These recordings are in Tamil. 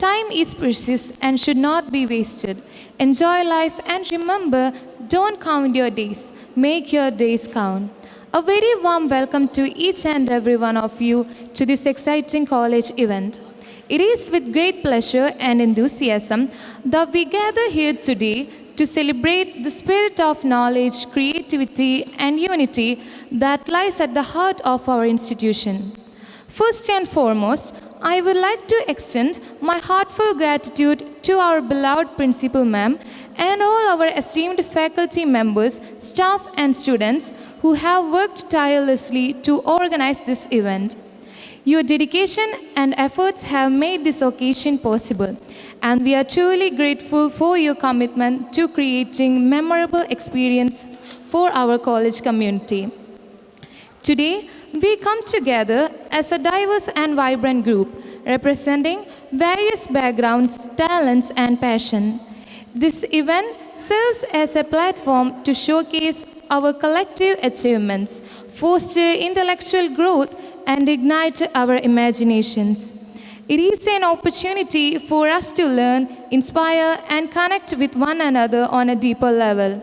Time is precious and should not be wasted. Enjoy life and remember, don't count your days, make your days count. A very warm welcome to each and every one of you to this exciting college event. It is with great pleasure and enthusiasm that we gather here today to celebrate the spirit of knowledge, creativity, and unity that lies at the heart of our institution. First and foremost, I would like to extend my heartfelt gratitude to our beloved Principal Ma'am and all our esteemed faculty members, staff, and students who have worked tirelessly to organize this event. Your dedication and efforts have made this occasion possible, and we are truly grateful for your commitment to creating memorable experiences for our college community. Today, we come together as a diverse and vibrant group representing various backgrounds, talents, and passion. This event serves as a platform to showcase our collective achievements, foster intellectual growth, and ignite our imaginations. It is an opportunity for us to learn, inspire, and connect with one another on a deeper level.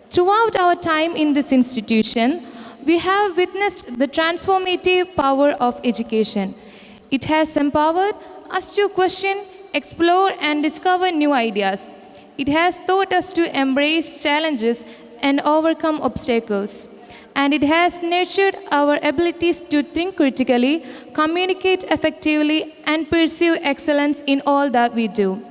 Throughout our time in this institution, we have witnessed the transformative power of education. It has empowered us to question, explore, and discover new ideas. It has taught us to embrace challenges and overcome obstacles. And it has nurtured our abilities to think critically, communicate effectively, and pursue excellence in all that we do.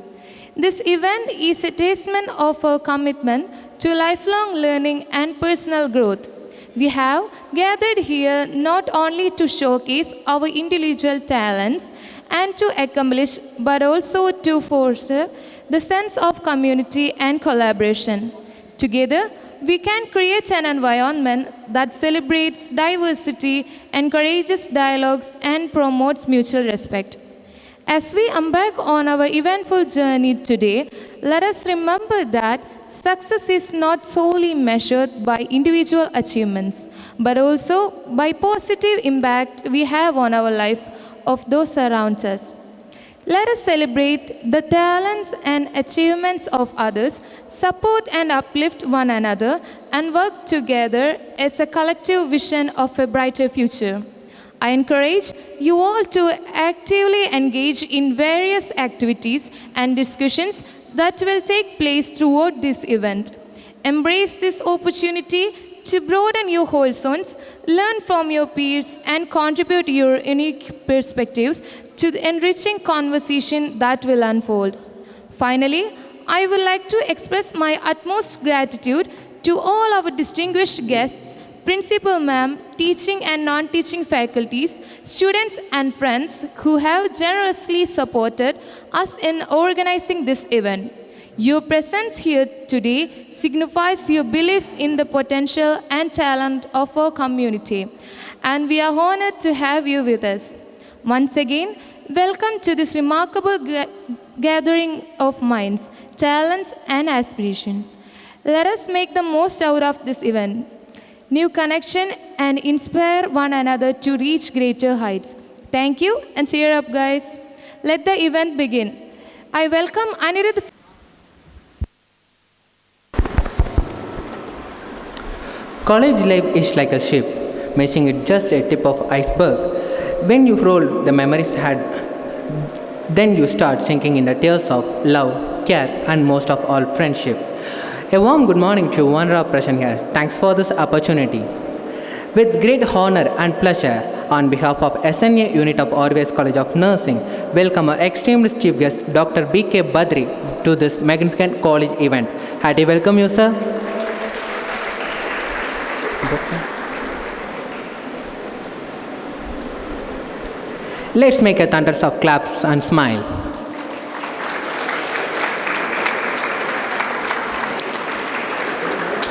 This event is a testament of our commitment to lifelong learning and personal growth. We have gathered here not only to showcase our individual talents and to accomplish, but also to foster the sense of community and collaboration. Together, we can create an environment that celebrates diversity, encourages dialogues, and promotes mutual respect. As we embark on our eventful journey today, let us remember that success is not solely measured by individual achievements, but also by positive impact we have on our life of those around us. Let us celebrate the talents and achievements of others, support and uplift one another, and work together as a collective vision of a brighter future. I encourage you all to actively engage in various activities and discussions that will take place throughout this event. Embrace this opportunity to broaden your horizons, learn from your peers, and contribute your unique perspectives to the enriching conversation that will unfold. Finally, I would like to express my utmost gratitude to all our distinguished guests, Principal Ma'am, teaching and non-teaching faculties, students and friends who have generously supported us in organizing this event. Your presence here today signifies your belief in the potential and talent of our community, and we are honored to have you with us. Once again, welcome to this remarkable gathering of minds, talents, and aspirations. Let us make the most out of this event, new connection, and inspire one another to reach greater heights. Thank you, and cheer up, guys. Let the event begin. I welcome Anirudh. College life is like a ship, making it just a tip of iceberg. When you roll the memories had, then you start sinking in the tears of love, care, and most of all, friendship. A warm good morning to Vanra present here. Thanks for this opportunity. With great honor and pleasure, on behalf of SNA unit of Orwes College of Nursing, welcome our extremely chief guest, Dr. B.K. Badri, to this magnificent college event. Hearty welcome you, sir. Let's make a thunders of claps and smile.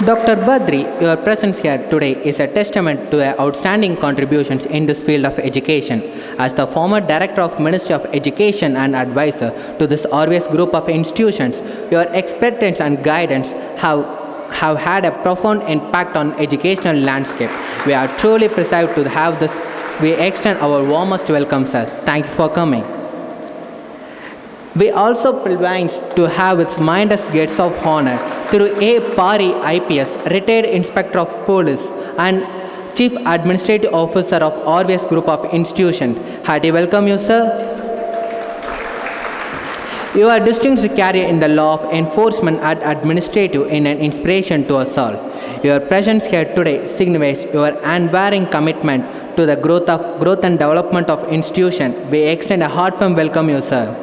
Dr. Badri, your presence here today is a testament to your outstanding contributions in this field of education. As the former Director of Ministry of Education and advisor to this Orwes group of institutions, your expertise and guidance have had a profound impact on educational landscape. We are truly proud to have this. We extend our warmest welcome, sir. Thank you for coming. We also pleased to have its mindest guests of honor through A. Pari IPS, retired Inspector of Police and Chief Administrative Officer of RVS Group of Institutions. Hearty welcome you, sir. You are distinguished career in the law of enforcement and administrative in an inspiration to us all. Your presence here today signifies your unwavering commitment to the growth and development of institution. We extend a heartfelt welcome you, sir.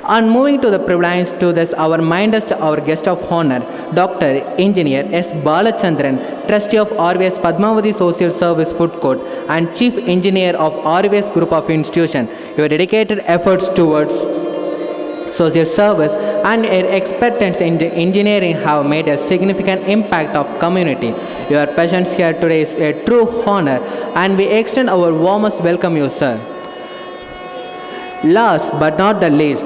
On moving to the privilege to this, our mindest, our guest of honor, Dr. Engineer S. Balachandran, Trustee of RVS Padmavati Social Service Food Court and Chief Engineer of RVS Group of Institution. Your dedicated efforts towards social service and your expertise in engineering have made a significant impact of community. Your presence here today is a true honor and we extend our warmest welcome you, sir. Last but not the least,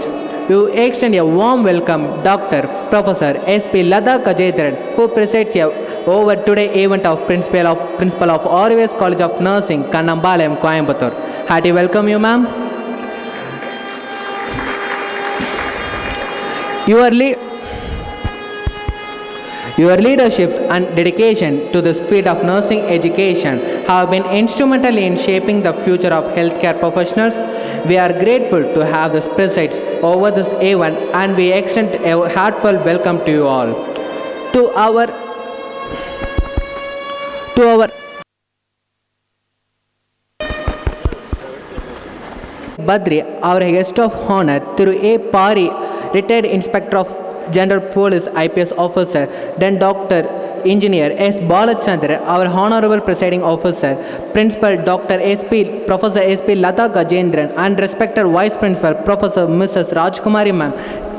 we extend a warm welcome Dr. Professor S.P. Lada Kajendran, who presides over today event of Principal of RVS College of Nursing, Kannambalayam, Coimbatore. Hearty welcome you, ma'am. Your leadership and dedication to this field of nursing education have been instrumental in shaping the future of healthcare professionals. We are grateful to have this presides over this event and we extend a heartfelt welcome to you all. To our Badri, our guest of honor, through A. Pari, retired Inspector of General Police IPS Officer, then Dr. Engineer S. Balachandran, our Honorable Presiding Officer, Principal Dr. Professor S.P. Lata Gajendran, and respected Vice Principal Professor Mrs. Rajkumari Ma'am,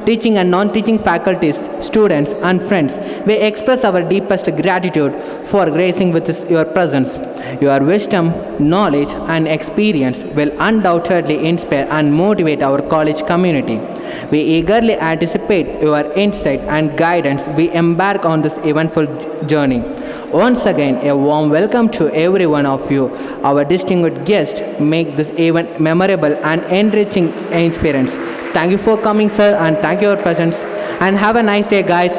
teaching and non-teaching faculties, students and friends, we express our deepest gratitude for gracing with your presence. Your wisdom, knowledge and experience will undoubtedly inspire and motivate our college community. We eagerly anticipate your insight and guidance we embark on this eventful journey. Once again, a warm welcome to every one of you. Our distinguished guests make this event memorable and enriching experience. Thank you for coming, sir, and thank you for your presence. And have a nice day, guys.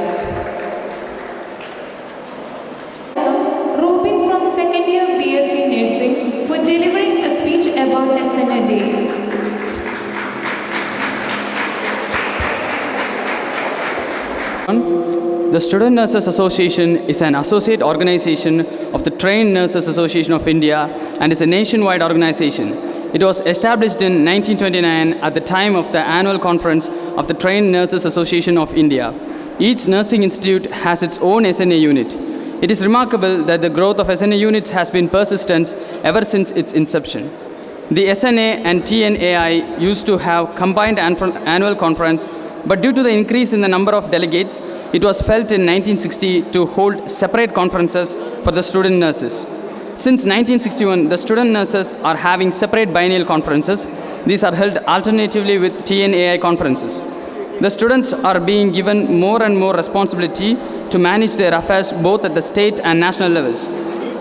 Robin from second year BSc Nursing for delivering a speech about SNA Day. The Student Nurses Association is an associate organization of the Trained Nurses Association of India and is a nationwide organization. It was established in 1929 at the time of the annual conference of the Trained Nurses Association of India. Each nursing institute has its own SNA unit. It is remarkable that the growth of SNA units has been persistent ever since its inception. The SNA and TNAI used to have combined annual conference, but due to the increase in the number of delegates, it was felt in 1960 to hold separate conferences for the student nurses. Since 1961, the student nurses are having separate biennial conferences. These are held alternatively with TNAI conferences. The students are being given more and more responsibility to manage their affairs both at the state and national levels.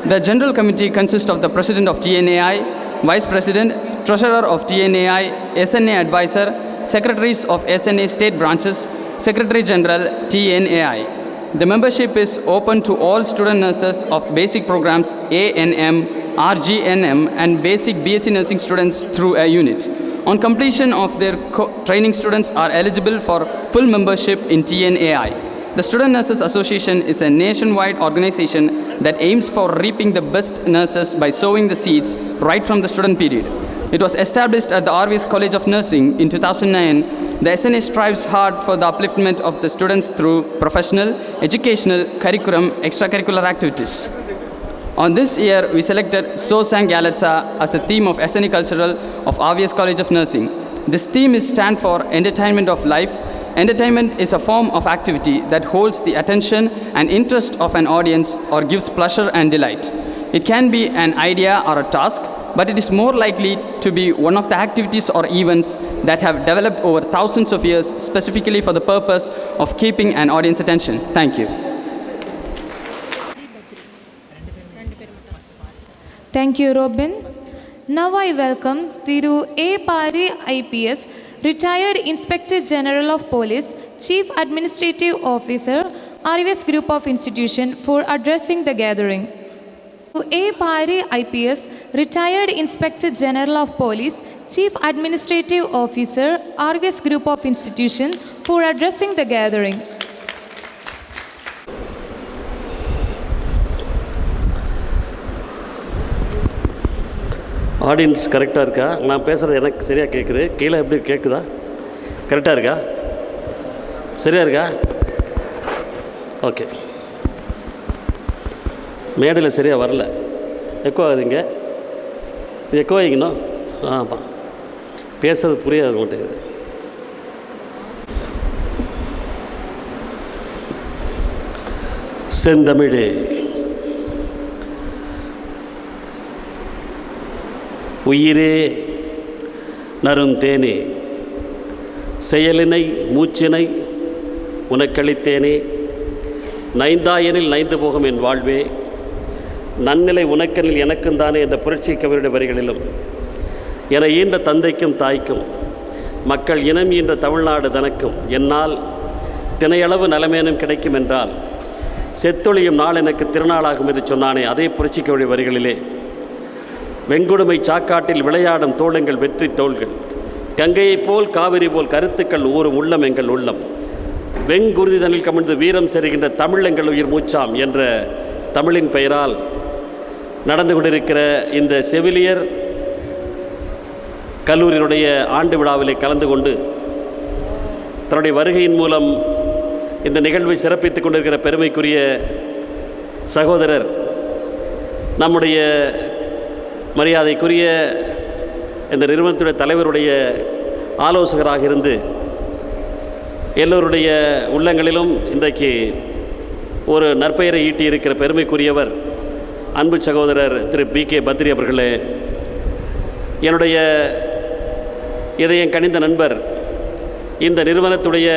The General Committee consists of the President of TNAI, Vice President, Treasurer of TNAI, SNA Advisor, Secretaries of SNA State Branches, Secretary General, TNAI. The membership is open to all student nurses of basic programs ANM, RGNM and basic BSc nursing students through a unit. On completion of their training, students are eligible for full membership in TNAI. The Student Nurses Association is a nationwide organization that aims for reaping the best nurses by sowing the seeds right from the student period. It was established at the RVS College of Nursing in 2009. The SNA strives hard for the upliftment of the students through professional, educational, curriculum, extracurricular activities. On this year, we selected So Sang Galatsa as a theme of SNA Cultural of RVS College of Nursing. This theme stands for Entertainment of Life. Entertainment is a form of activity that holds the attention and interest of an audience or gives pleasure and delight. It can be an idea or a task, but it is more likely to be one of the activities or events that have developed over thousands of years specifically for the purpose of keeping an audience attention. Thank you. Thank you, Robin. Now I welcome Thiru A. Pari IPS, Retired Inspector General of Police, Chief Administrative Officer, RVS Group of Institution for addressing the gathering. To A. Pari IPS, Retired Inspector General of Police, Chief Administrative Officer, RVS Group of Institution for addressing the gathering. Audience கரெக்டாக இருக்கா? நான் பேசுகிறது எனக்கு சரியாக கேட்குது. கீழே எப்படி கேட்குதா? கரெக்டாக இருக்கா? சரியாக இருக்கா? ஓகே. மேடையில் சரியாக வரல. எக்கோ ஆகுதுங்க. இது எக்கோ ஆகிக்கணும். ஆமாம், பேசுறது புரியாது மாட்டேங்குது. செந்தமிழே, உயிரே, நறுந்தேனே, செயலினை மூச்சினை உனக்களித்தேனே, நைந்தாயனில் நைந்து போகும் என் வாழ்வே, நன்னிலை உனக்கெனில் எனக்கும் தானே என்ற புரட்சி கவியுடைய வரிகளிலும், என ஈன்ற தந்தைக்கும் தாய்க்கும், மக்கள் இனம் ஈன்ற தமிழ்நாடு தனக்கும், என்னால் தினையளவு நலமேனும் கிடைக்கும் என்றால் செத்தொழியும் நாள் எனக்கு திருநாளாகும் என்று சொன்னானே, அதே புரட்சி கவியுடைய வரிகளிலே, வெங்குடுமை சாக்காட்டில் விளையாடும் தோளுங்கள் வெற்றி தோள்கள், கங்கையைப் போல் காவிரி போல் கருத்துக்கள் ஊறும் உள்ளம் எங்கள் உள்ளம், வெங்குருதிதனில் கமிழ்ந்து வீரம் செறுகின்ற தமிழ் எங்கள் உயிர் மூச்சாம் என்ற தமிழின் பெயரால் நடந்து கொண்டிருக்கிற இந்த செவிலியர் கல்லூரியினுடைய ஆண்டு விழாவிலே கலந்து கொண்டு தன்னுடைய வருகையின் மூலம் இந்த நிகழ்வை சிறப்பித்துக் கொண்டிருக்கிற பெருமைக்குரிய சகோதரர், நம்முடைய மரியாதைக்குரிய இந்த நிறுவனத்துடைய தலைவருடைய ஆலோசகராக இருந்து எல்லோருடைய உள்ளங்களிலும் இன்றைக்கு ஒரு நற்பெயரை ஈட்டியிருக்கிற பெருமைக்குரியவர் அன்பு சகோதரர் திரு B.K. பத்ரி அவர்களே, என்னுடைய இதயம் கனிந்த நண்பர், இந்த நிறுவனத்துடைய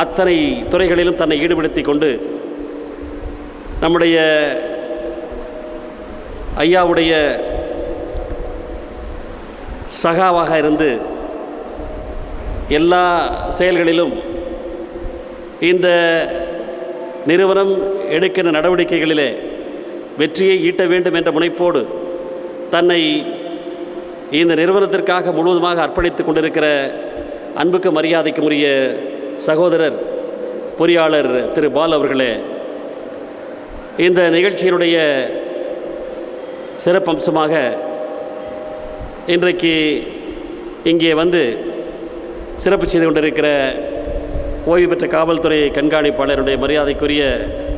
அத்தனை துறைகளிலும் தன்னை ஈடுபடுத்தி கொண்டு நம்முடைய ஐயாவுடைய சகாவாக இருந்து எல்லா செயல்களிலும் இந்த நிறுவனம் எடுக்கின்ற நடவடிக்கைகளிலே வெற்றியை ஈட்ட வேண்டும் என்ற முனைப்போடு தன்னை இந்த நிறுவனத்திற்காக முழுவதுமாக அர்ப்பணித்துக் கொண்டிருக்கிற அன்புக்கு மரியாதைக்கும் உரிய சகோதரர் பொறியாளர் திரு பால் அவர்களே, இந்த நிகழ்ச்சியினுடைய சிறப்பம்சமாக இன்றைக்கு இங்கே வந்து சிறப்பு செய்து கொண்டிருக்கிற ஓய்வு பெற்ற காவல்துறை கண்காணிப்பாளருடைய மரியாதைக்குரிய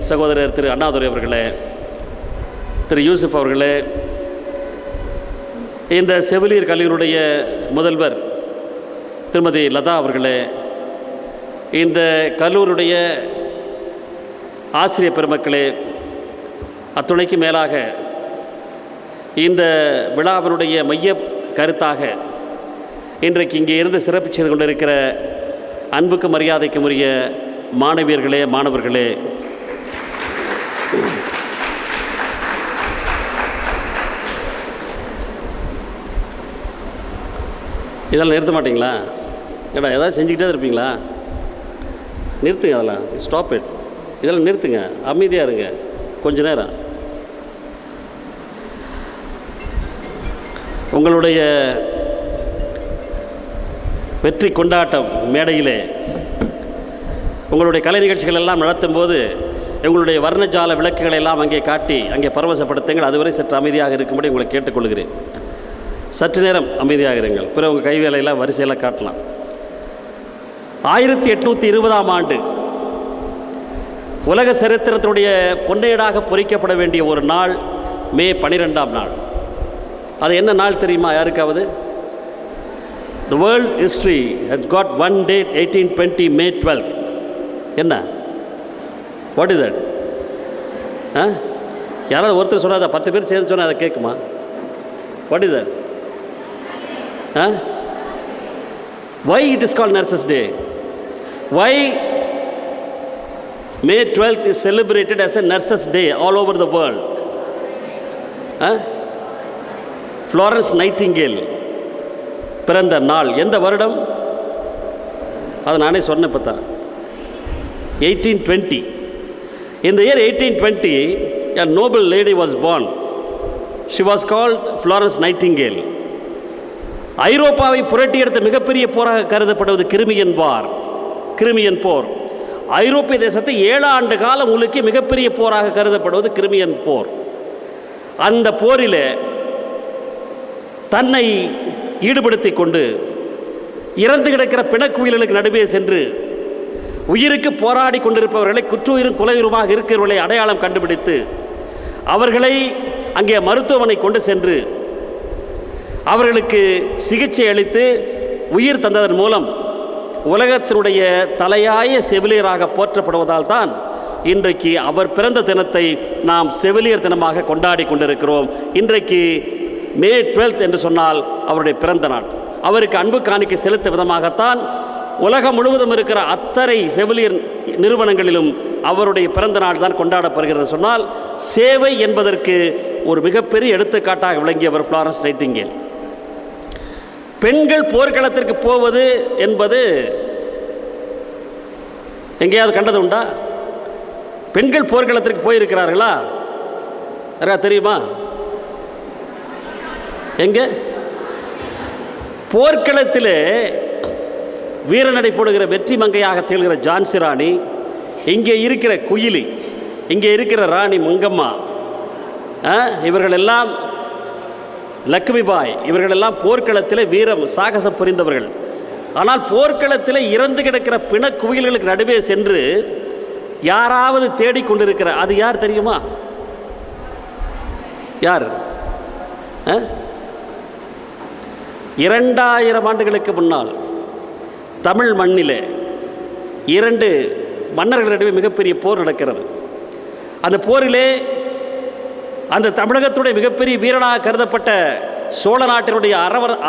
சகோதரர் திரு அண்ணாதுரை அவர்களே, திரு யூசுப் அவர்களே, இந்த செவிலியர் கல்லூரியினுடைய முதல்வர் திருமதி லதா அவர்களே, இந்த கல்லூரியுடைய ஆசிரியர் பெருமக்களே, அத்துணைக்கு மேலாக இந்த விழாவினுடைய மைய கருத்தாக இன்றைக்கு இங்கே இருந்து சிறப்பு செய்து கொண்டிருக்கிற அன்புக்கு மரியாதைக்கும் உரிய மாணவியர்களே, மாணவர்களே, இதெல்லாம் நிறுத்த மாட்டிங்களா? ஏடா ஏதாவது செஞ்சுக்கிட்டே இருப்பீங்களா? நிறுத்துங்க, அதெல்லாம் ஸ்டாப் இட், இதெல்லாம் நிறுத்துங்க, அமைதியாக இருங்க கொஞ்ச நேரம். உங்களுடைய வெற்றி கொண்டாட்டம் மேடையிலே உங்களுடைய கலை நிகழ்ச்சிகள் எல்லாம் நடத்தும் போது உங்களுடைய வர்ணஜால விளக்குகளை எல்லாம் அங்கே காட்டி அங்கே பரவசப்படுத்துங்கள். அதுவரை சற்று அமைதியாக இருக்கும்படி உங்களை கேட்டுக்கொள்கிறேன். சற்று நேரம் அமைதியாக இருங்கள். பிறகு உங்கள் கைவேலையெல்லாம் வரிசையெல்லாம் காட்டலாம். 1820ஆம் ஆண்டு உலக சரித்திரத்தினுடைய பொன்னையடாக பொறிக்கப்பட வேண்டிய ஒரு நாள் மே 12ஆம் நாள். அது என்ன நாள் தெரியுமா யாருக்காவது? The world history has got one date, 1820 May 12th. என்ன? What is that? யாராவது ஒருத்தர் சொன்னாத 10 பேர் சேர்ந்து சொன்னால் அதை கேட்குமா? What is that? Why it is called Nurses Day? Why May 12th is celebrated as a Nurses Day all over the world? Florence Nightingale பிறந்த நாள் எந்த வருடம்? அதை நானே சொன்னேன் இப்போ தான். 1820. In the year 1820, a noble lady was born. She was called Florence Nightingale. ஐரோப்பாவை புரட்டி எடுத்த மிகப்பெரிய போராக கருதப்படுவது கிரிமியன் போர். ஐரோப்பிய தேசத்தை 7 ஆண்டு காலம் உலுக்கி மிகப்பெரிய போராக கருதப்படுவது கிரிமியன் போர். அந்த போரிலே தன்னை ஈடுபடுத்தி கொண்டு இறந்து கிடக்கிற பிணக்குயில்களுக்கு நடுவே சென்று உயிருக்கு போராடி கொண்டிருப்பவர்களை, குற்றுயிரும் குலையுருமாக இருக்கிறவர்களை அடையாளம் கண்டுபிடித்து அவர்களை அங்கே மருத்துவமனை கொண்டு சென்று அவர்களுக்கு சிகிச்சை அளித்து உயிர் தந்ததன் மூலம் உலகத்தினுடைய தலையாய செவிலியராக போற்றப்படுவதால் தான் இன்றைக்கு அவர் பிறந்த தினத்தை நாம் செவிலியர் தினமாக கொண்டாடி கொண்டிருக்கிறோம். இன்றைக்கு May 12th என்று சொன்னால் அவருடைய பிறந்த நாள். அவருக்கு அன்பு காணிக்கை செலுத்த விதமாகத்தான் உலகம் முழுவதும் இருக்கிற அத்தனை செவிலியர் நிறுவனங்களிலும் அவருடைய பிறந்த நாள் தான் கொண்டாடப்படுகிறது. சொன்னால் சேவை என்பதற்கு ஒரு மிகப்பெரிய எடுத்துக்காட்டாக விளங்கியவர் ஃப்ளாரன்ஸ் நைட்டிங்கேல். பெண்கள் போர்க்களத்திற்கு போவது என்பது எங்கேயாவது கண்டது உண்டா? பெண்கள் போர்க்களத்திற்கு போயிருக்கிறார்களா? யாரா தெரியுமா? எங்கே? போர்க்களத்திலே வீரநடை போடுகிற வெற்றி மங்கையாக திகழ்கிற ஜான்சி ராணி, இங்கே இருக்கிற குயிலி, இங்கே இருக்கிற ராணி மங்கம்மா, இவர்களெல்லாம் லக்ஷ்மிபாய், இவர்களெல்லாம் போர்க்களத்தில் வீரம் சாகசம் புரிந்தவர்கள். ஆனால் போர்க்களத்தில் இறந்து கிடக்கிற பிணக்குயில்களுக்கு நடுவே சென்று யாராவது தேடிக்கொண்டிருக்கிற அது யார் தெரியுமா? யார்? 2000 ஆண்டுகளுக்கு முன்னால் தமிழ் மண்ணிலே 2 மன்னர்களிடையே மிகப்பெரிய போர் நடக்கிறது. அந்த போரிலே அந்த தமிழகத்துடைய மிகப்பெரிய வீரனாக கருதப்பட்ட சோழ நாட்டினுடைய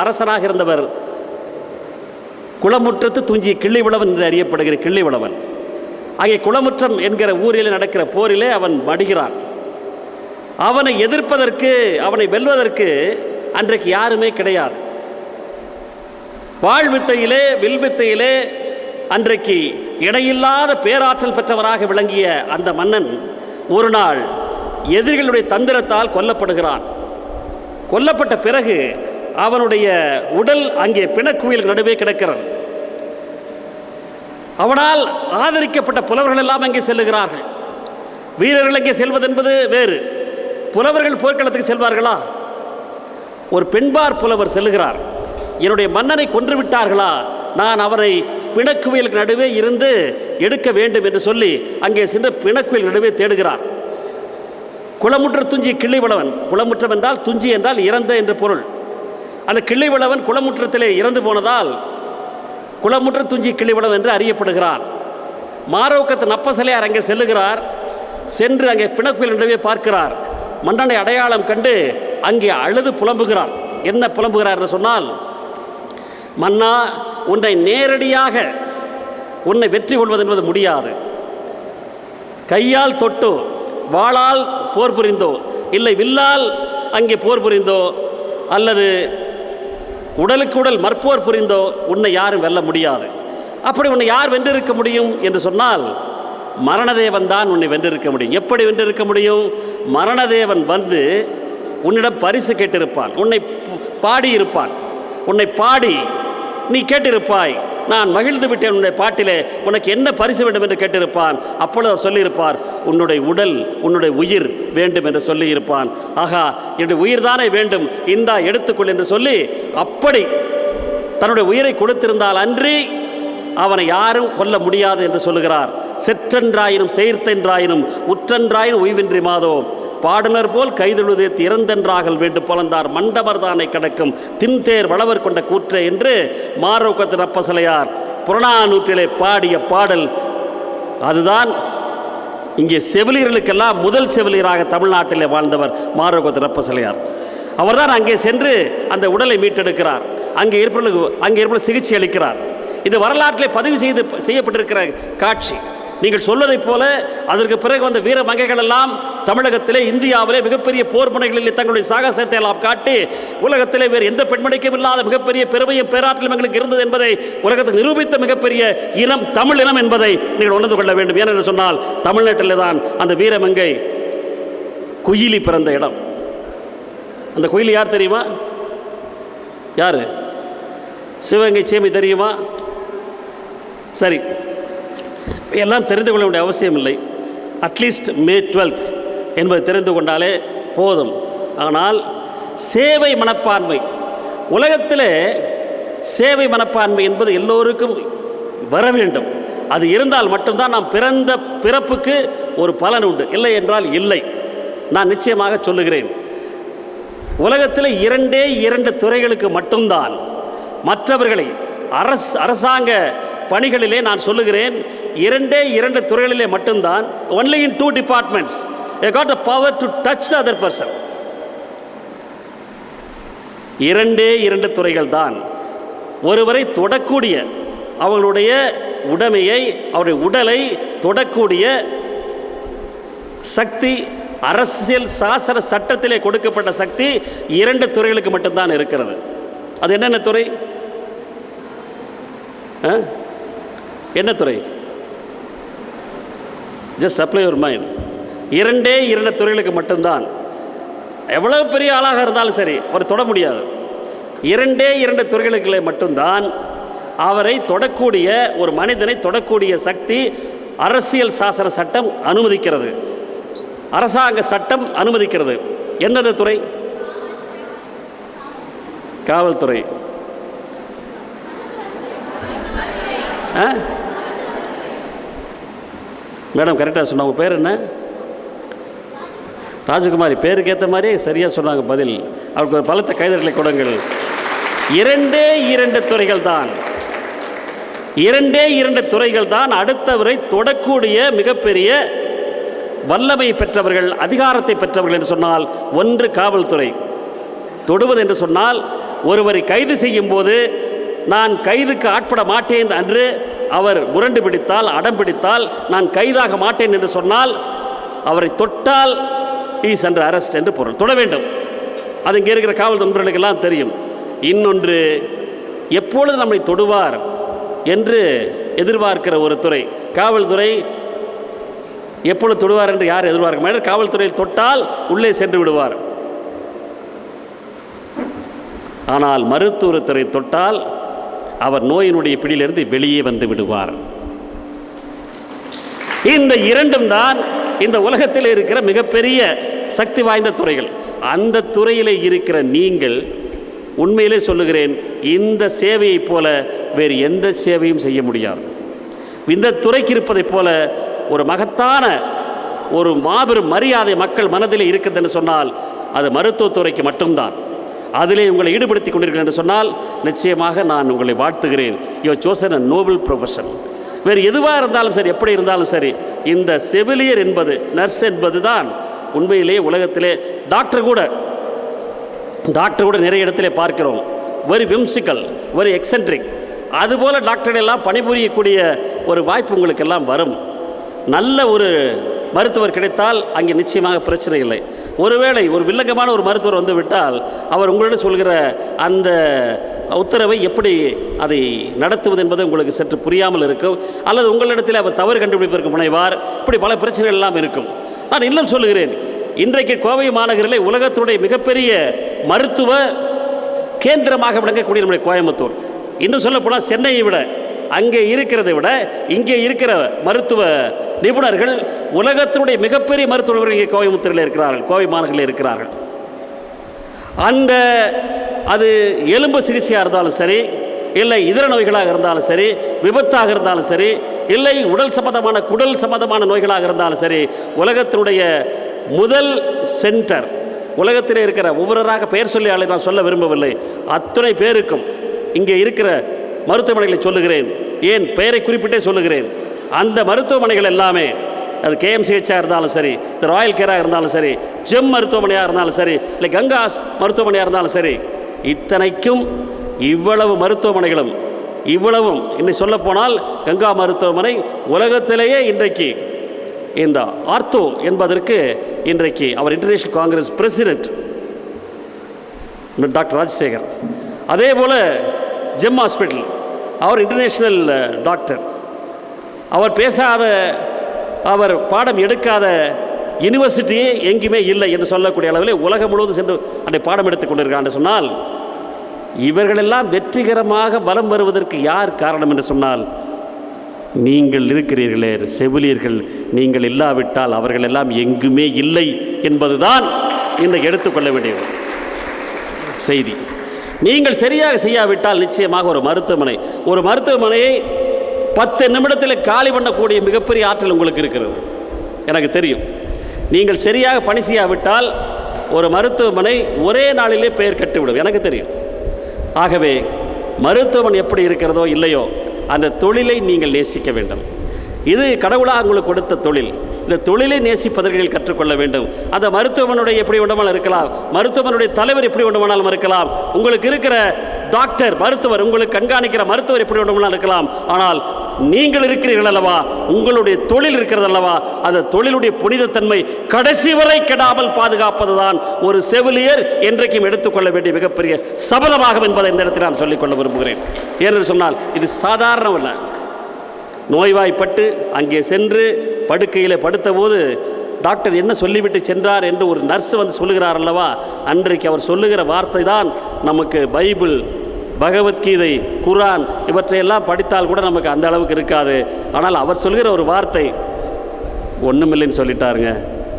அரசனாக இருந்தவர் குளமுற்றத்து துஞ்சிய கிள்ளிவளவன் என்று அறியப்படுகிற கிள்ளிவளவன். அங்கே குளமுற்றம் என்கிற ஊரில் நடக்கிற போரிலே அவன் மடிகிறான். அவனை எதிர்ப்பதற்கு, அவனை வெல்வதற்கு அன்றைக்கு யாருமே கிடையாது. வாழ்வித்தையிலே வில்வித்தையிலே அன்றைக்கு இடையில்லாத பேராற்றல் பெற்றவராக விளங்கிய அந்த மன்னன் ஒரு நாள் எதிரிகளுடைய தந்திரத்தால் கொல்லப்படுகிறான். கொல்லப்பட்ட பிறகு அவனுடைய உடல் அங்கே பிணக்குயில் நடுவே கிடக்கிறது. அவனால் ஆதரிக்கப்பட்ட புலவர்கள் எல்லாம் அங்கே செல்லுகிறார்கள். வீரர்கள் அங்கே செல்வதென்பது வேறு. புலவர்கள் போர்க்களத்துக்கு செல்வார்களா? ஒரு பெண்பார் புலவர் செல்லுகிறார். என்னுடைய மன்னனை கொன்று விட்டார்களா, நான் அவரை பிணக்குவியலுக்கு நடுவே இருந்து எடுக்க வேண்டும் என்று சொல்லி அங்கே சென்று பிணக்குவில் நடுவே தேடுகிறார். குளமுற்ற துஞ்சி கிள்ளிவளவன், குளமுற்றம் என்றால் துஞ்சி என்றால் இறந்த என்று பொருள். அந்த கிள்ளிவளவன் குளமுற்றத்திலே இறந்து போனதால் குளமுற்ற துஞ்சி கிள்ளிவளவன் என்று அறியப்படுகிறான். மாரோக்கத்து நப்பசலையார் அங்கே செல்லுகிறார். சென்று அங்கே பிணக்குவில் நடுவே பார்க்கிறார். மன்னனை அடையாளம் கண்டு அங்கே அழுது புலம்புகிறார். என்ன புலம்புகிறார் என்று சொன்னால், மன்னா, உன்னை நேரடியாக உன்னை வெற்றி கொள்வது என்பது முடியாது. கையால் தொட்டோ, வாளால் போர் புரிந்தோ, இல்லை வில்லால் அங்கே போர் புரிந்தோ, அல்லது உடலுக்கு உடல் மற்போர் புரிந்தோ உன்னை யாரும் வெல்ல முடியாது. அப்படி உன்னை யார் வென்றிருக்க முடியும் என்று சொன்னால், மரணதேவன் தான் உன்னை வென்றிருக்க முடியும். எப்படி வென்றிருக்க முடியும்? மரணதேவன் வந்து உன்னிடம் பரிசு கேட்டிருப்பான், உன்னை பாடியிருப்பான். உன்னை பாடி நீ கேட்டிருப்பாய், நான் மகிழ்ந்து விட்டேன் உன்னுடைய பாட்டிலே, உனக்கு என்ன பரிசு வேண்டும் என்று கேட்டிருப்பான். அப்பொழுது அவர் சொல்லியிருப்பார், உன்னுடைய உடல், உன்னுடைய உயிர் வேண்டும் என்று சொல்லியிருப்பான். ஆகா, என்னுடைய உயிர் தானே வேண்டும், இந்தா எடுத்துக்கொள் என்று சொல்லி அப்படி தன்னுடைய உயிரை கொடுத்திருந்தால் அன்றி அவனை யாரும் கொல்ல முடியாது என்று சொல்லுகிறார். செற்றென்றாயினும் செயற்தென்றாயினும் உற்றென்றாயினும் உய்வின்றி மாதோ, பாடுனர் போல் கைதொழுதே திறந்தென்றாகல் வேண்டும் புலந்தார் மண்டபர்தானை கடக்கும் தின்தேர் வளவர் கொண்ட கூற்று என்று மாரோக்கத்து நப்பசலையார் புறநானூற்றிலே பாடிய பாடல். அதுதான் இங்கே செவிலியர்களுக்கெல்லாம் முதல் செவிலியராக தமிழ்நாட்டிலே வாழ்ந்தவர் மாரோக்கத்து நப்பசலையார். அவர்தான் அங்கே சென்று அந்த உடலை மீட்டெடுக்கிறார். அங்கே இருப்பவர்களுக்கு சிகிச்சை அளிக்கிறார். இது வரலாற்றிலே பதிவு செய்யப்பட்டிருக்கிற காட்சி. நீங்கள் சொல்வதைப் போல அதற்கு பிறகு வந்த வீர மங்கைகள் எல்லாம் தமிழகத்திலே, இந்தியாவிலே மிகப்பெரிய போர் முனைகளில் தங்களுடைய சாகசத்தை எல்லாம் காட்டி உலகத்திலே வேறு எந்த பெண்மணிக்கும் இல்லாத மிகப்பெரிய பெருமையும் பேராற்றலும் எங்களுக்கு இருந்தது என்பதை உலகத்தை நிரூபித்த மிகப்பெரிய இனம் தமிழ் இனம் என்பதை நீங்கள் உணர்ந்து கொள்ள வேண்டும். ஏனென்று சொன்னால் தமிழ்நாட்டில் தான் அந்த வீரமங்கை குயிலி பிறந்த இடம். அந்த குயிலி யார் தெரியுமா? யார்? சிவகங்கை சேமி தெரியுமா? சரி, எல்லாம் தெரிந்து கொள்ள வேண்டிய அவசியம் இல்லை. அட்லீஸ்ட் May 12th என்பது தெரிந்து கொண்டாலே போதும். ஆனால் சேவை மனப்பான்மை, உலகத்தில் சேவை மனப்பான்மை என்பது எல்லோருக்கும் வர வேண்டும். அது இருந்தால் மட்டும்தான் நாம் பிறந்த பிறப்புக்கு ஒரு பலன் உண்டு, இல்லை என்றால் இல்லை. நான் நிச்சயமாக சொல்லுகிறேன், உலகத்தில் 2 துறைகளுக்கு மட்டும்தான் மற்றவர்களை அரசாங்க பணிகளிலே நான் சொல்லுகிறேன் 2 துறைகளிலே மட்டும்தான், only in 2 departments they got the power to touch the other person. 2 துறைகள் தான் ஒருவரை தொடக்கூடிய, அவர்களுடைய உடைமையை, அவருடைய உடலை தொடக்கூடிய சக்தி அரசியல் சாசன சட்டத்திலே கொடுக்கப்பட்ட சக்தி 2 துறைகளுக்கு மட்டும்தான் இருக்கிறது. அது என்னென்ன துறை? என்ன துறை? Just apply your mind. 2 துறைகளுக்கு மட்டும்தான். எவ்வளவு பெரிய ஆளாக இருந்தாலும் சரி அவரை தொட முடியாது. 2 துறைகளுக்கு மட்டும்தான் அவரை தொடக்கூடிய, ஒரு மனிதனை தொடக்கூடிய சக்தி அரசியல் சாசன சட்டம் அனுமதிக்கிறது, அரசாங்க சட்டம் அனுமதிக்கிறது. என்னது துறை? காவல்துறை. மேடம் கரெக்டாக சொன்னாங்க. உங்கள் பேர் என்ன? ராஜகுமாரி. பேருக்கு ஏற்ற மாதிரியே சரியாக சொன்னாங்க பதில். அவருக்கு ஒரு பலத்த கைதர்களை கொடுங்கள். 2 துறைகள் தான், 2 துறைகள் தான் அடுத்தவரை தொடக்கூடிய மிகப்பெரிய வல்லமை பெற்றவர்கள், அதிகாரத்தை பெற்றவர்கள் என்று சொன்னால், ஒன்று காவல்துறை. தொடுவது என்று சொன்னால், ஒருவரை கைது செய்யும் போது நான் கைதுக்கு ஆட்பட மாட்டேன் என்று அவர் முரண்டு பிடித்தால், அடம் பிடித்தால், நான் கைதாக மாட்டேன் என்று சொன்னால், அவரை தொட்டால் இஸ் அண்டர் அரெஸ்ட் என்று பொருள். தொட வேண்டும். அது இங்கே இருக்கிற காவல் நண்பர்களுக்கெல்லாம் தெரியும். இன்னொன்று, எப்பொழுது நம்மை தொடுவார் என்று எதிர்பார்க்கிற ஒரு துறை காவல்துறை. எப்பொழுது தொடுவார் என்று யார் எதிர்பார்க்க மாட்டார். காவல்துறையில் தொட்டால் உள்ளே சென்று விடுவார். ஆனால் மருத்துவத்துறை தொட்டால் அவர் நோயினுடைய பிடியிலிருந்து வெளியே வந்து விடுவார். இந்த 2 தான் இந்த உலகத்தில் இருக்கிற மிகப்பெரிய சக்தி வாய்ந்த துறைகள். அந்த துறையில் இருக்கிற நீங்கள், உண்மையிலே சொல்லுகிறேன், இந்த சேவையை போல வேறு எந்த சேவையும் செய்ய முடியாது. இந்த துறைக்கு இருப்பதை போல ஒரு மகத்தான, ஒரு மாபெரும் மரியாதை மக்கள் மனதில் இருக்கிறது என்று சொன்னால் அது மருத்துவத்துறைக்கு மட்டும்தான். அதிலே உங்களை ஈடுபடுத்தி கொண்டிருக்கிறேன் என்று சொன்னால் நிச்சயமாக நான் உங்களை வாழ்த்துகிறேன். You have chosen a noble profession. வேறு எதுவாக இருந்தாலும் சரி, எப்படி இருந்தாலும் சரி, இந்த செவிலியர் என்பது, நர்ஸ் என்பது தான் உண்மையிலே உலகத்திலே. டாக்டர் கூட நிறைய இடத்திலே பார்க்கிறோம், வெரி விம்சிக்கல், வெரி எக்ஸென்ட்ரிக். அதுபோல் டாக்டர்கள் எல்லாம் பணிபுரியக்கூடிய ஒரு வாய்ப்பு உங்களுக்கெல்லாம் வரும். நல்ல ஒரு மருத்துவர் கிடைத்தால் அங்கே நிச்சயமாக பிரச்சனை இல்லை. ஒருவேளை ஒரு வில்லங்கமான ஒரு மருத்துவர் வந்து விட்டால் அவர் உங்களிடம் சொல்கிற அந்த உத்தரவை எப்படி அதை நடத்துவது என்பது உங்களுக்கு சற்று புரியாமல் இருக்கும். அல்லது உங்களிடத்தில் அவர் தவறு கண்டுபிடிப்பதற்கு முனைவார். இப்படி பல பிரச்சனைகள் எல்லாம் இருக்கும். நான் இன்னும் சொல்லுகிறேன், இன்றைக்கு கோவை மாநகரிலே உலகத்துடைய மிகப்பெரிய மருத்துவ கேந்திரமாக விளங்கக்கூடிய நம்முடைய கோயம்புத்தூர், இன்னும் சொல்லப்போனால் சென்னையை விட, அங்கே இருக்கிறதை விட இங்கே இருக்கிற மருத்துவ நிபுணர்கள், உலகத்தினுடைய மிகப்பெரிய மருத்துவர்கள் இங்கே கோயம்புத்தூரில் இருக்கிறார்கள், கோவை மாநகரில் இருக்கிறார்கள். அது எலும்பு சிகிச்சையாக இருந்தாலும் சரி, இல்லை இதர நோய்களாக இருந்தாலும் சரி, விபத்தாக இருந்தாலும் சரி, இல்லை உடல் சம்பந்தமான நோய்களாக இருந்தாலும் சரி, உலகத்தினுடைய முதல் சென்டர், உலகத்தில் இருக்கிற ஒவ்வொருவராக பெயர் சொல்லி நான் சொல்ல விரும்பவில்லை, அத்தனை பேருக்கும் இங்கே இருக்கிற மருத்துவமனைகளை சொல்லுகிறேன். ஏன் பெயரை குறிப்பிட்டே சொல்லுகிறேன். அந்த மருத்துவமனைகள் எல்லாமே, அது KMCH இருந்தாலும் சரி, இந்த ராயல் கேராக இருந்தாலும் சரி, ஜெம் மருத்துவமனையாக இருந்தாலும் சரி, இல்லை கங்காஸ் மருத்துவமனையாக இருந்தாலும் சரி, இத்தனைக்கும் இவ்வளவு மருத்துவமனைகளும் இவ்வளவும் இன்னைக்கு சொல்லப்போனால் கங்கா மருத்துவமனை உலகத்திலேயே இன்றைக்கு இந்த ஆர்த்தோ என்பதற்கு இன்றைக்கு அவர் international congress president doctor Rajasekar. அதே போல் ஜெம் ஹாஸ்பிட்டல் அவர் இன்டர்நேஷ்னல் டாக்டர். அவர் பேசாத, அவர் பாடம் எடுக்காத யூனிவர்சிட்டியே எங்கேயுமே இல்லை என்று சொல்லக்கூடிய அளவில் உலகம் முழுவதும் சென்று அந்த பாடம் எடுத்துக் கொண்டிருக்கான்னு சொன்னால், இவர்களெல்லாம் வெற்றிகரமாக பலம் வருவதற்கு யார் காரணம் என்று சொன்னால், நீங்கள் இருக்கிறீர்களே செவிலியர்கள், நீங்கள் இல்லாவிட்டால் அவர்கள் எல்லாம் எங்குமே இல்லை என்பதுதான் இன்றைக்கு எடுத்துக்கொள்ள வேண்டிய செய்தி. நீங்கள் சரியாக செய்யாவிட்டால் நிச்சயமாக ஒரு மருத்துவமனையை 10 நிமிடத்தில் காலி பண்ணக்கூடிய மிகப்பெரிய ஆற்றல் உங்களுக்கு இருக்கிறது, எனக்கு தெரியும். நீங்கள் சரியாக பணி செய்யாவிட்டால் ஒரு மருத்துவமனை ஒரே நாளிலே பெயர் கட்டிவிடும், எனக்கு தெரியும். ஆகவே மருத்துவமனை எப்படி இருக்கிறதோ இல்லையோ அந்த தொழிலை நீங்கள் நேசிக்க வேண்டும். இது கடவுளாக உங்களுக்கு கொடுத்த தொழில். இந்த தொழிலை நேசிப்பதற்கு கற்றுக்கொள்ள வேண்டும். அந்த மருத்துவமனுடைய எப்படி வேண்டுமானாலும் இருக்கலாம், மருத்துவமனுடைய தலைவர் எப்படி வேண்டுமானாலும் இருக்கலாம், உங்களுக்கு இருக்கிற டாக்டர் மருத்துவர், உங்களுக்கு கண்காணிக்கிற மருத்துவர் எப்படி வேண்டுமானாலும் இருக்கலாம். ஆனால் நீங்கள் இருக்கிறீர்கள் அல்லவா, உங்களுடைய தொழில் இருக்கிறது அல்லவா, அந்த தொழிலுடைய புனிதத்தன்மை கடைசி வரை கெடாமல் பாதுகாப்பது தான் ஒரு செவிலியர் என்றைக்கும் எடுத்துக்கொள்ள வேண்டிய மிகப்பெரிய சபதமாகும் என்பதை இந்த இடத்தில் நான் சொல்லிக்கொள்ள விரும்புகிறேன். ஏனென்று சொன்னால் இது சாதாரணமல்ல. நோய்வாய்ப்பட்டு அங்கே சென்று படுக்கையில் படுத்தபோது டாக்டர் என்ன சொல்லிவிட்டு சென்றார் என்று ஒரு நர்ஸ் வந்து சொல்லுகிறார் அல்லவா, அன்றைக்கு அவர் சொல்லுகிற வார்த்தை தான் நமக்கு பைபிள், பகவத்கீதை, குரான் இவற்றையெல்லாம் படித்தால் கூட நமக்கு அந்த அளவுக்கு இருக்காது. ஆனால் அவர் சொல்கிற ஒரு வார்த்தை, ஒன்றுமில்லைன்னு சொல்லிட்டாருங்க,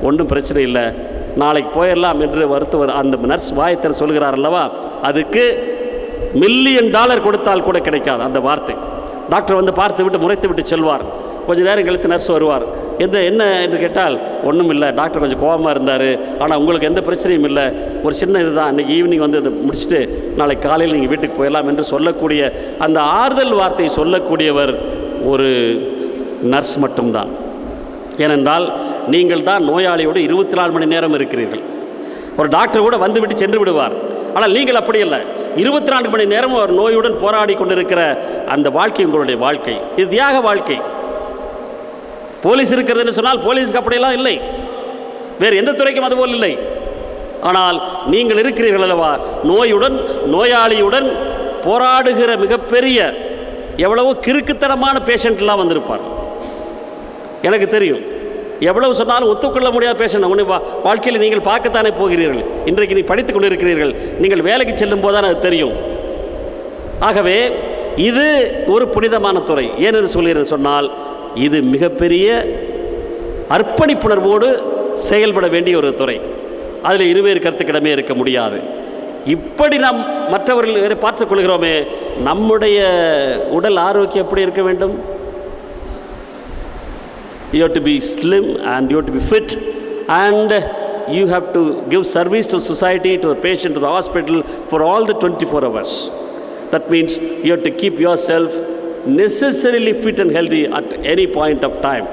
ஒன்றும் பிரச்சனை இல்லை, நாளைக்கு போயிடலாம் என்று மருத்துவர் அந்த நர்ஸ் வாயத்தர் சொல்கிறார் அல்லவா, அதுக்கு $1 மில்லியன் கொடுத்தால் கூட கிடைக்காது அந்த வார்த்தை. டாக்டர் வந்து பார்த்து விட்டு முறைத்து விட்டு செல்வார். கொஞ்சம் நேரம் கழித்து நர்ஸ் வருவார். என்ன என்று கேட்டால், ஒன்றும் இல்லை, டாக்டர் கொஞ்சம் கோபமாக இருந்தார், ஆனால் உங்களுக்கு எந்த பிரச்சனையும் இல்லை, ஒரு சின்ன இதுதான், இன்றைக்கி ஈவினிங் வந்து முடிச்சுட்டு நாளைக்கு காலையில் நீங்கள் வீட்டுக்கு போயிடலாம் என்று சொல்லக்கூடிய அந்த ஆறுதல் வார்த்தையை சொல்லக்கூடியவர் ஒரு நர்ஸ் மட்டும்தான். ஏனென்றால் நீங்கள் தான் நோயாளியோடு 24 மணி நேரம் இருக்கிறீர்கள். ஒரு டாக்டர் கூட வந்துவிட்டு சென்று விடுவார், ஆனால் நீங்கள் அப்படி இல்லை, 24 மணி நேரமும் ஒரு நோயுடன் போராடி கொண்டிருக்கிற அந்த வாழ்க்கை உங்களுடைய வாழ்க்கை. இது தியாக வாழ்க்கை. போலீஸ் இருக்கிறதுன்னு சொன்னால் போலீஸுக்கு அப்படியெல்லாம் இல்லை, வேறு எந்த துறைக்கும் அதுபோல் இல்லை. ஆனால் நீங்கள் இருக்கிறீர்கள் அல்லவா, நோயாளியுடன் போராடுகிற மிகப்பெரிய எவ்வளவோ கிறுக்குத்தனமான பேஷண்ட்லாம் வந்திருப்பார். எனக்கு தெரியும், எவ்வளவு சொன்னாலும் ஒத்துக்கொள்ள முடியாத பேஷண்ட் உன்னை வாழ்க்கையில் நீங்கள் பார்க்கத்தானே போகிறீர்கள். இன்றைக்கு நீ படித்துக் கொண்டிருக்கிறீர்கள், நீங்கள் வேலைக்கு செல்லும் போதுதான் அது தெரியும். ஆகவே இது ஒரு புனிதமான துறை. ஏனென்று சொல்கிறேன் சொன்னால், இது மிகப்பெரிய அர்ப்பணிப்புணர்வோடு செயல்பட வேண்டிய ஒரு துறை. அதில் இருவேறு கருத்துக்கிடமே இருக்க முடியாது. இப்படி நாம் மற்றவர்கள் பார்த்துக் கொள்கிறோமே, நம்முடைய உடல் ஆரோக்கியம் எப்படி இருக்க வேண்டும்? You have to be slim and you have to be fit and you have to give service to society, to the patient, to the hospital for all the 24 hours. That means you have to keep yourself necessarily fit and healthy at any point of time.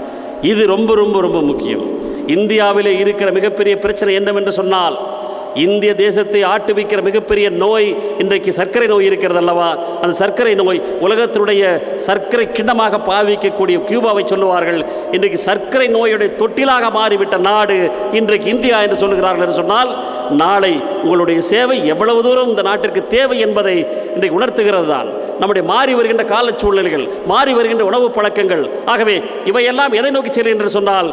இது ரொம்ப ரொம்ப ரொம்ப முக்கியம். இந்தியாவிலே இருக்கிற மிகப்பெரிய பிரச்சனை என்னவென்று சொன்னால், இந்திய தேசத்தை ஆட்டுவிக்கிற மிகப்பெரிய நோய் இன்றைக்கு சர்க்கரை நோய் இருக்கிறது அல்லவா. அந்த சர்க்கரை நோய் உலகத்தினுடைய சர்க்கரை கிண்ணமாக பாவிக்கக்கூடிய கியூபாவை சொல்லுவார்கள். இன்றைக்கு சர்க்கரை நோயுடைய தொட்டிலாக மாறிவிட்ட நாடு இன்றைக்கு இந்தியா என்று சொல்லுகிறார்கள். என்று சொன்னால், நாளை உங்களுடைய சேவை எவ்வளவு தூரம் இந்த நாட்டிற்கு தேவை என்பதை இன்றைக்கு உணர்த்துகிறது தான் நம்முடைய மாறி வருகின்ற கால சூழ்நிலைகள், மாறி வருகின்ற உணவு பழக்கங்கள். ஆகவே இவையெல்லாம் எதை நோக்கி செல்லும் என்று சொன்னால்,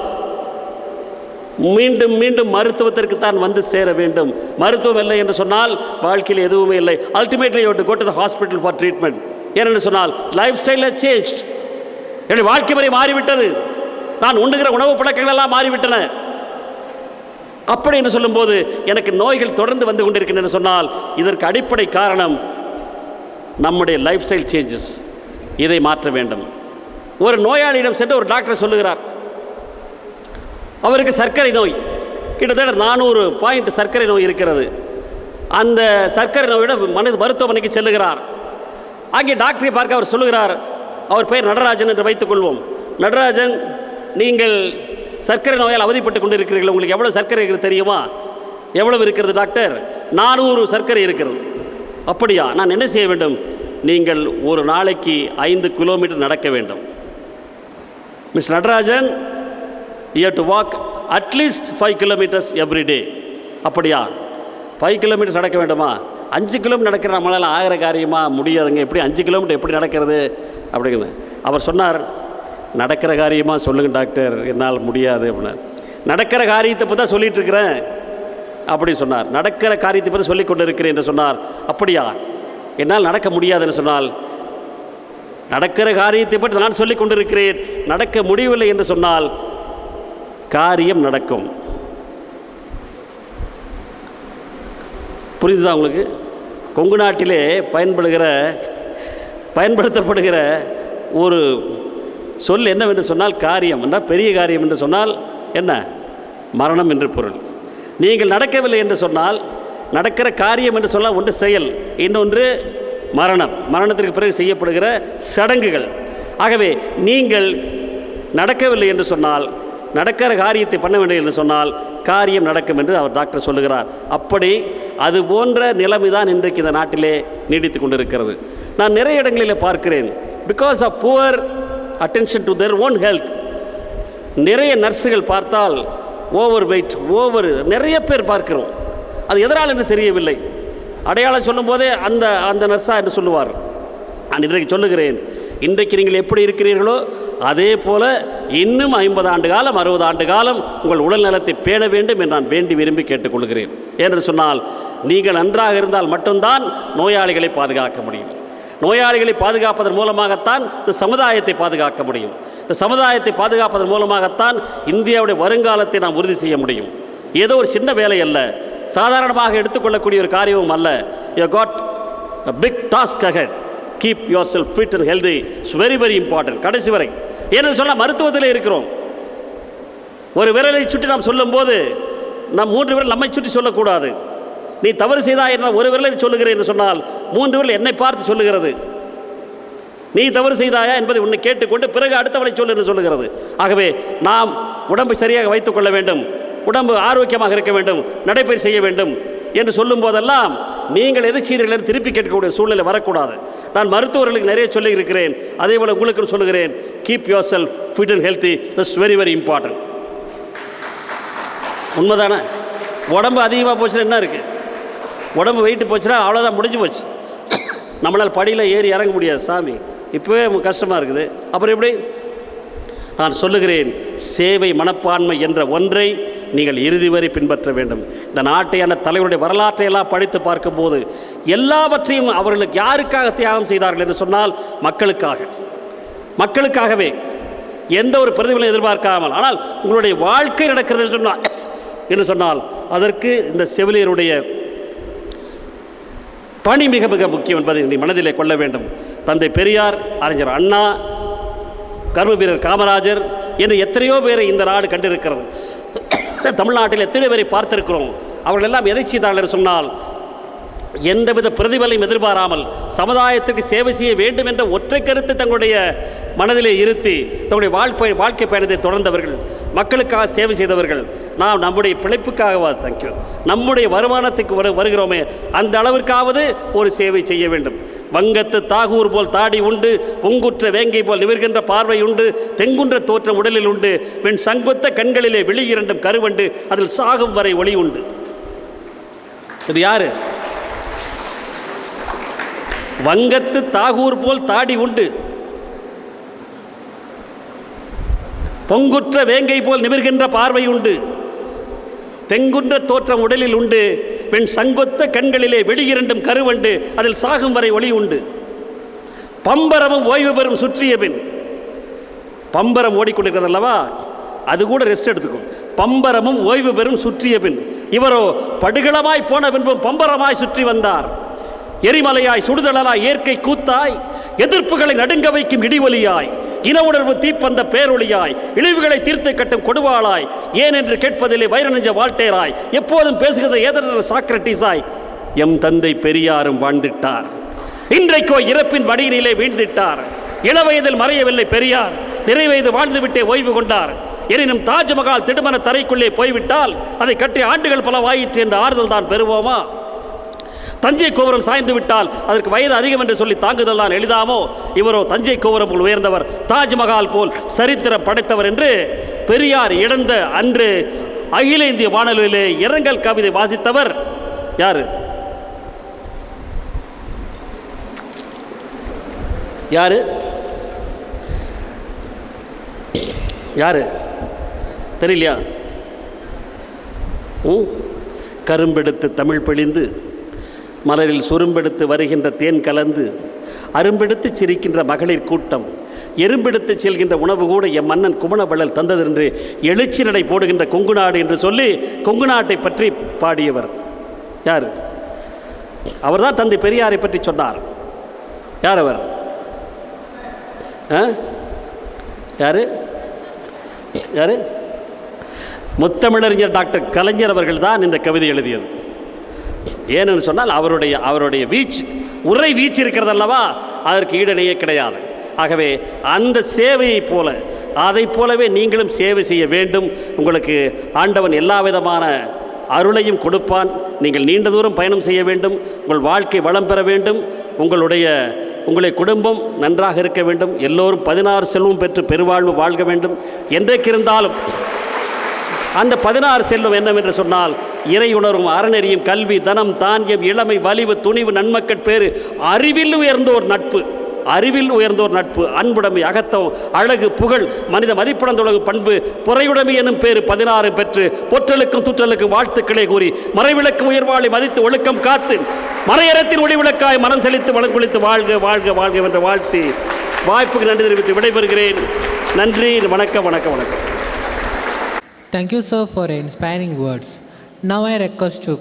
மீண்டும் மீண்டும் மருத்துவத்திற்கு தான் வந்து சேர வேண்டும். மருத்துவம் இல்லை என்று சொன்னால் வாழ்க்கையில் எதுவுமே இல்லை. Ultimately you have to go to the hospital for treatment. ஏனென்று சொன்னால் லைஃப் ஸ்டைல் ஹஸ் சேஞ்ச்ட். என்னுடைய வாழ்க்கை முறை மாறிவிட்டது, நான் உண்ணுகிற உணவு பழக்கங்கள் எல்லாம் மாறிவிட்டன. அப்படி என்று சொல்லும்போது எனக்கு நோய்கள் தொடர்ந்து வந்து கொண்டிருக்கின்றன சொன்னால், இதற்கு அடிப்படை காரணம் நம்முடைய லைஃப் ஸ்டைல் சேஞ்சஸ். இதை மாற்ற வேண்டும். ஒரு நோயாளியிடம் சென்று ஒரு டாக்டர் சொல்லுகிறார், அவருக்கு சர்க்கரை நோய், கிட்டத்தட்ட 400 பாயிண்ட் சர்க்கரை நோய் இருக்கிறது. அந்த சர்க்கரை நோயோட மருத்துவமனைக்கு செல்லுகிறார். அங்கே டாக்டரை பார்க்க அவர் சொல்லுகிறார், அவர் பெயர் நடராஜன் என்று வைத்துக்கொள்வோம். நடராஜன், நீங்கள் சர்க்கரை நோயால் அவதிப்பட்டு கொண்டு இருக்கிறீர்கள், உங்களுக்கு எவ்வளோ சர்க்கரை இருக்கிறது தெரியுமா? எவ்வளவு இருக்கிறது டாக்டர்? 400 சர்க்கரை இருக்கிறது. அப்படியா, நான் என்ன செய்ய வேண்டும்? நீங்கள் ஒரு நாளைக்கு 5 கிலோமீட்டர் நடக்க வேண்டும். Mister Natarajan, you have to walk at least 5 kilometres every day. அப்படியா? 5 கிலோமீட்டர்ஸ் நடக்க வேண்டுமா? 5 கிலோமீட்டர் நடக்கிற நம்மளால் ஆகிற காரியமாக முடியாதுங்க. எப்படி 5 கிலோமீட்டர் எப்படி நடக்கிறது அப்படிங்கிறது. அவர் சொன்னார், நடக்கிற காரியமாக சொல்லுங்கள் டாக்டர், என்னால் முடியாது அப்படின்னார். நடக்கிற காரியத்தை பற்றி தான் சொல்லிகிட்டு இருக்கிறேன் அப்படி சொன்னார். நடக்கிற காரியத்தை பற்றி சொல்லிக் கொண்டு இருக்கிறேன் என்று சொன்னார். அப்படியா? என்னால் நடக்க முடியாதுன்னு சொன்னால், நடக்கிற காரியத்தை பற்றி நான் சொல்லிக் கொண்டிருக்கிறேன், நடக்க முடியவில்லை என்று சொன்னால் காரியம் நடக்கும். புரிஞ்சுதா உங்களுக்கு? கொங்கு நாட்டிலே பயன்படுத்தப்படுகிற ஒரு சொல் என்னவென்று சொன்னால் காரியம் என்றால், பெரிய காரியம் என்று சொன்னால் என்ன? மரணம் என்று பொருள். நீங்கள் நடக்கவில்லை என்று சொன்னால், நடக்கிற காரியம் என்று சொன்னால் ஒன்று செயல், இன்னொன்று மரணம். மரணத்திற்கு பிறகு செய்யப்படுகிற சடங்குகள். ஆகவே நீங்கள் நடக்கவில்லை என்று சொன்னால், நடக்கிற காரியத்தை பண்ண வேண்டும் என்று சொன்னால் காரியம் நடக்கும் என்று அவர் டாக்டர் சொல்லுகிறார். அப்படி அது போன்ற நிலைமை தான் இன்றைக்கு இந்த நாட்டிலே நீடித்து கொண்டிருக்கிறது. நான் நிறைய இடங்களில் பார்க்கிறேன், because of poor attention to their own health. நிறைய நர்ஸுகள் பார்த்தால் ஓவர் வெயிட், நிறைய பேர் பார்க்கிறோம். அது எதனால் என்று தெரியவில்லை. அடையாளம் சொல்லும் போதே அந்த நர்ஸா என்று சொல்லுவார். நான் இன்றைக்கு சொல்லுகிறேன், இன்றைக்கு நீங்கள் எப்படி இருக்கிறீர்களோ அதே போல இன்னும் 50 ஆண்டு காலம் 60 ஆண்டு காலம் உங்கள் உடல் நலத்தை பேண வேண்டும் என்று நான் வேண்டி விரும்பி கேட்டுக்கொள்கிறேன். என்று சொன்னால், நீங்கள் நன்றாக இருந்தால் மட்டும்தான் நோயாளிகளை பாதுகாக்க முடியும். நோயாளிகளை பாதுகாப்பதன் மூலமாகத்தான் இந்த சமுதாயத்தை பாதுகாக்க முடியும். இந்த சமுதாயத்தை பாதுகாப்பதன் மூலமாகத்தான் இந்தியாவுடைய வருங்காலத்தை நாம் உறுதி செய்ய முடியும். ஏதோ ஒரு சின்ன வேலை அல்ல, சாதாரணமாக எடுத்துக்கொள்ளக்கூடிய ஒரு காரியமும் அல்ல. You got a big task ahead. Keep yourself fit and healthy. It's very very important. கடைசி வரை ஏன்னு சொன்னால் மருத்துவத்தில் இருக்கிறோம். ஒரு விரலை சுற்றி நாம் சொல்லும்போது நாம் 3 விரல் நம்மை சுற்றி சொல்லக்கூடாது. நீ தவறு செய்தாய் என்ற ஒரு விரலை சொல்லுகிறேன் என்று சொன்னால் 3 விரல் என்னை பார்த்து சொல்லுகிறது. நீ தவறு செய்தாயா என்பதை உன்னை கேட்டுக்கொண்டு பிறகு அடுத்தவனை சொல்லு என்று சொல்லுகிறது. ஆகவே நாம் உடம்பை சரியாக வைத்துக் கொள்ள வேண்டும், உடம்பு ஆரோக்கியமாக இருக்க வேண்டும், நடைபயிற்சி செய்ய வேண்டும் என்று சொல்லும் போதெல்லாம் நீங்கள் எதை செய்தீர்கள் என்று திருப்பி கேட்கக்கூடிய சூழ்நிலை வரக்கூடாது. நான் மருத்துவர்களுக்கு நிறைய சொல்லி இருக்கிறேன், அதே போல் உங்களுக்கு சொல்லுகிறேன். Keep your self fit and healthy. That's very very important. உண்மைதானே? உடம்பு அதிகமாக போச்சுன்னா என்ன இருக்குது? உடம்பு வெயிட்டு போச்சுன்னா அவ்வளோதான், முடிஞ்சு போச்சு. நம்மளால் படியில் ஏறி இறங்க முடியாது சாமி, இப்போவே கஷ்டமாக இருக்குது. அப்புறம் எப்படி? நான் சொல்லுகிறேன், சேவை மனப்பான்மை என்ற ஒன்றை நீங்கள் இறுதி வரை பின்பற்ற வேண்டும். இந்த நாட்டையான தலைவருடைய வரலாற்றையெல்லாம் படித்து பார்க்கும்போது எல்லாவற்றையும் அவர்களுக்கு யாருக்காக தியாகம் செய்தார்கள் என்று சொன்னால் மக்களுக்காகவே, எந்த ஒரு பிரதிபலனை எதிர்பார்க்காமல். ஆனால் உங்களுடைய வாழ்க்கை நடக்கிறது என்று சொன்னால் அதற்கு இந்த செவிலியருடைய பணி மிக மிக முக்கியம் என்பதை நீ மனதிலே கொள்ள வேண்டும். தந்தை பெரியார், அறிஞர் அண்ணா, கர்ம வீரர் காமராஜர் என்று எத்தனையோ பேரை இந்த நாடு கண்டிருக்கிறது. தமிழ்நாட்டில் எத்தனை பேரை பார்த்திருக்கிறோம். அவர்கள் எல்லாம் எதை செய்தார்கள் என்று சொன்னால், எந்தவித பிரதிபலையும் எதிர்பாராமல் சமுதாயத்திற்கு சேவை செய்ய வேண்டும் என்ற ஒற்றை கருத்தை தங்களுடைய மனதிலே இருத்தி தங்களுடைய வாழ்க்கை பயணத்தை தொடர்ந்தவர்கள், மக்களுக்காக சேவை செய்தவர்கள். நாம் நம்முடைய பிழைப்புக்காக நம்முடைய வருமானத்துக்கு வருகிறோமே, அந்த அளவிற்காவது ஒரு சேவை செய்ய வேண்டும். வங்கத்து தாகூர் போல் தாடி உண்டு, பொங்குற்ற வேங்கை போல் நிமிர்கின்ற பார்வை உண்டு, தெங்குன்ற தோற்றம் உடலில் உண்டு, பெண் சங்குத்த கண்களிலே விழி இரண்டும் கருவண்டு, அதில் சாகும் வரை ஒளி உண்டு. இது யாரு? வங்கத்து தாகூர் போல் தாடி உண்டு, பொங்குற்ற வேங்கை போல் நிமிர்கின்ற பார்வை உண்டு, தெங்குன்ற தோற்றம் உடலில் உண்டு, பெண் சங்கொத்த கண்களிலே வெளியிரண்டும் கருவண்டு, அதில் சாகும் வரை ஒளி உண்டு. பம்பரமும் ஓய்வு பெறும் சுற்றிய பின், பம்பரம் ஓடிக்கொண்டிருக்கிறது அல்லவா, அது கூட ரெஸ்ட் எடுத்துக்கும். பம்பரமும் ஓய்வு பெறும் சுற்றிய பின், இவரோ படுகளமாய் போன பின்பும் பம்பரமாய் சுற்றி வந்தார். எரிமலையாய் சுடுதலாய் இயற்கை கூத்தாய், எதிர்ப்புகளை நடுங்க வைக்கும் இடிவொலியாய், இன உணர்வு தீப்பந்த பேரொளியாய், இழிவுகளை தீர்த்து கட்டும் கொடுவாளாய், ஏன் என்று கேட்பதிலே வைரநெஞ்ச வால்டேராய், எப்போதும் பேசுகிற ஏதர் சாக்ரட்டிஸாய், எம் தந்தை பெரியாரும் வாழ்ந்திட்டார். இன்றைக்கோ இறப்பின் வடியினிலே வீழ்ந்திட்டார். இளவயதில் மறையவில்லை பெரியார், நிறைவயது வாழ்ந்துவிட்டே ஓய்வு கொண்டார். எனினும் தாஜ்மஹால் திடுமன தரைக்குள்ளே போய்விட்டால் அதை கட்டிய ஆண்டுகள் பல வாயிற்று என்ற ஆறுதல் தான் பெறுவோமா? தஞ்சை கோபுரம் சாய்ந்து விட்டால் அதற்கு வயது அதிகம் என்று சொல்லி தாங்குதல் தான் எளிதாமோ, இவரோ தஞ்சை கோபுரம் போல் உயர்ந்தவர், தாஜ்மஹால் போல் சரித்திரம் படைத்தவர் என்று பெரியார் இழந்த அன்று அகில இந்திய வானொலியிலே இரங்கல் கவிதை வாசித்தவர் யாரு? யாரு யாரு தெரியலையா? கரும்பெடுத்து தமிழ் பிழிந்து மலரில் சுரும்பெடுத்து வருகின்ற தேன் கலந்து அரும்பெடுத்து சிரிக்கின்ற மகளிர் கூட்டம், எறும்பெடுத்து செல்கின்ற உணவு கூட என் மன்னன் குமணவள்ளல் தந்தது என்று எழுச்சி நடை போடுகின்ற கொங்கு நாடு என்று சொல்லி கொங்கு நாட்டை பற்றி பாடியவர் யார்? அவர் தான் தந்தை பெரியாரை பற்றி சொன்னார். யார் அவர்? யாரு யாரு? முத்தமிழறிஞர் டாக்டர் கலைஞர் அவர்கள் தான் இந்த கவிதை எழுதியது. ஏன்னு சொன்னால் அவருடைய வீச்சு, உரை வீச்சு இருக்கிறது அல்லவா, அதற்கு ஈடணையே கிடையாது. ஆகவே அந்த சேவையை போல, அதை போலவே நீங்களும் சேவை செய்ய வேண்டும். உங்களுக்கு ஆண்டவன் எல்லா விதமான அருளையும் கொடுப்பான். நீங்கள் நீண்ட தூரம் பயணம் செய்ய வேண்டும், உங்கள் வாழ்க்கை வளம் பெற வேண்டும், உங்களுடைய குடும்பம் நன்றாக இருக்க வேண்டும், எல்லோரும் 16 செல்வம் பெற்று பெருவாழ்வு வாழ்க வேண்டும். என்றைக்கு இருந்தாலும் அந்த 16 செல்வம் என்னவென்று சொன்னால் இறை உணர்வும் அறநெறியும் கல்வி தனம் தானியம் இளமை வலிவு துணிவு நன்மக்கள் பேறு அறிவில் உயர்ந்தோர் நட்பு, அறிவில் உயர்ந்தோர் நட்பு அன்புடைமை அகத்தம் அழகு புகழ் மனித மதிப்புணர்ந்தொழகும் பண்பு பொறையுடைமை எனும் பேறு 16 பெற்று பொற்றலுக்கும் துற்றலுக்கும் வாழ்த்துக்களை கூறி மறைவிளக்கும் உயர்வாளை மதித்து ஒழுக்கம் காத்து மறையறத்தின் ஒளிவிளக்காய் மனம் செழித்து வளங்குளித்து வாழ்க வாழ்க வாழ்க என்ற வாழ்த்தி வாய்ப்புக்கு நன்றி தெரிவித்து விடைபெறுகிறேன். நன்றி. வணக்கம் வணக்கம் வணக்கம். Thank you, sir, for inspiring words. Now I request to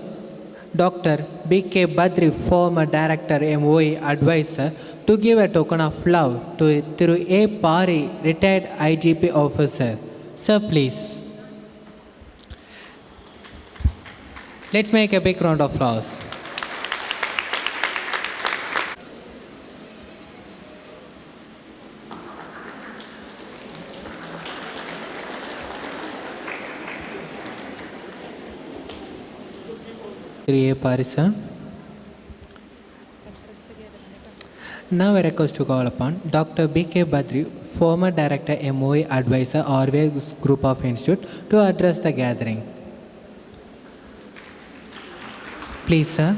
Dr. B.K. Badri, former Director MOE Advisor, to give a token of love to Thiru A. Pari, retired IGP officer. Sir, please. Let's make a big round of applause. Parisa. Now I request to call upon Dr. B.K. Badri, former Director MOE Advisor, Orwell Group of Institute, to address the gathering. Please, sir.